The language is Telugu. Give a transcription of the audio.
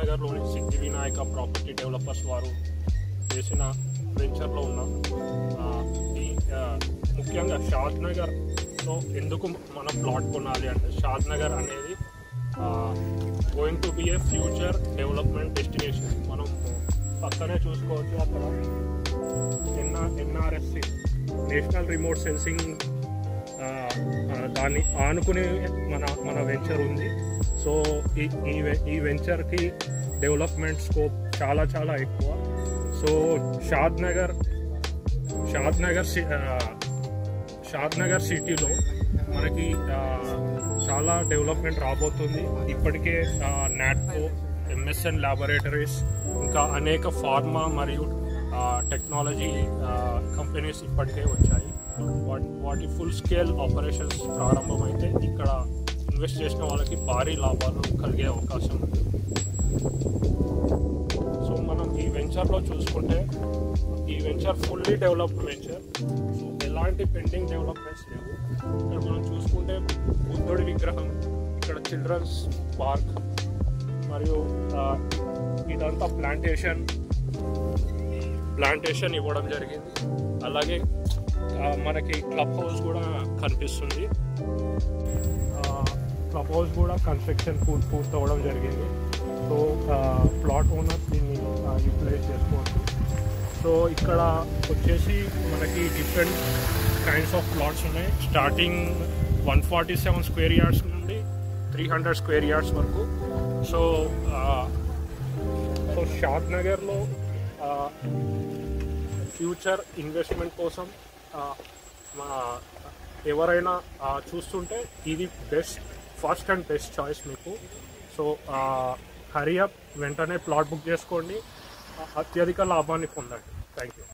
నగర్లోని సిద్ధి వినాయక ప్రాపర్టీ డెవలపర్స్ వారు చేసిన వెంచర్లో ఉన్నాం. ముఖ్యంగా షాద్ నగర్లో ఎందుకు మనం ప్లాట్ కొనాలి అంటే, షాద్ నగర్ అనేది going to be A future development destination. మనం పక్కనే చూసుకోవచ్చు, అక్కడ NRSC నేషనల్ రిమోట్ సెన్సింగ్ దాన్ని ఆనుకునే మన వెంచర్ ఉంది. సో ఈ వెంచర్కి డెవలప్మెంట్ స్కోప్ చాలా ఎక్కువ. సో షాద్ నగర్ సిటీలో మనకి చాలా డెవలప్మెంట్ రాబోతుంది. ఇప్పటికే నాట్కో, MSN ల్యాబొరేటరీస్, ఇంకా అనేక ఫార్మా మరియు టెక్నాలజీ కంపెనీస్ ఇప్పటికే వచ్చాయి. వాటి ఫుల్ స్కేల్ ఆపరేషన్స్ ప్రారంభమైతే ఇక్కడ ఇన్వెస్ట్ చేసిన వాళ్ళకి భారీ లాభాలు కలిగే అవకాశం ఉంది. సో మనం ఈ వెంచర్లో చూసుకుంటే, ఈ venture fully developed venture. So ఎలాంటి పెండింగ్ డెవలప్మెంట్స్ లేవు. ఇక్కడ మనం చూసుకుంటే బుద్ధుడి విగ్రహం, ఇక్కడ చిల్డ్రన్స్ పార్క్, మరియు ఇదంతా ప్లాంటేషన్ ఇవ్వడం జరిగింది. అలాగే మనకి క్లబ్ హౌస్ కూడా కనిపిస్తుంది. క్లబ్ హౌస్ కూడా కన్స్ట్రక్షన్ పూర్తవడం జరిగింది. సో ప్లాట్ ఓనర్ దీన్ని యూటిలైజ్ చేసుకోవచ్చు. సో ఇక్కడ వచ్చేసి మనకి డిఫరెంట్ కైండ్స్ ఆఫ్ ప్లాట్స్ ఉన్నాయి. స్టార్టింగ్ 147 స్క్వేర్ యార్డ్స్ నుండి 300 స్క్వేర్ యార్డ్స్ వరకు. సో షాద్ నగర్లో ఫ్యూచర్ ఇన్వెస్ట్మెంట్ కోసం ఎవరైనా చూస్తుంటే ఇది ఫస్ట్ అండ్ బెస్ట్ చాయిస్ మీకు. సో హరీ అప్, వెంటనే ప్లాట్ బుక్ చేసుకోండి, అత్యధిక లాభాన్ని పొందండి. Thank you.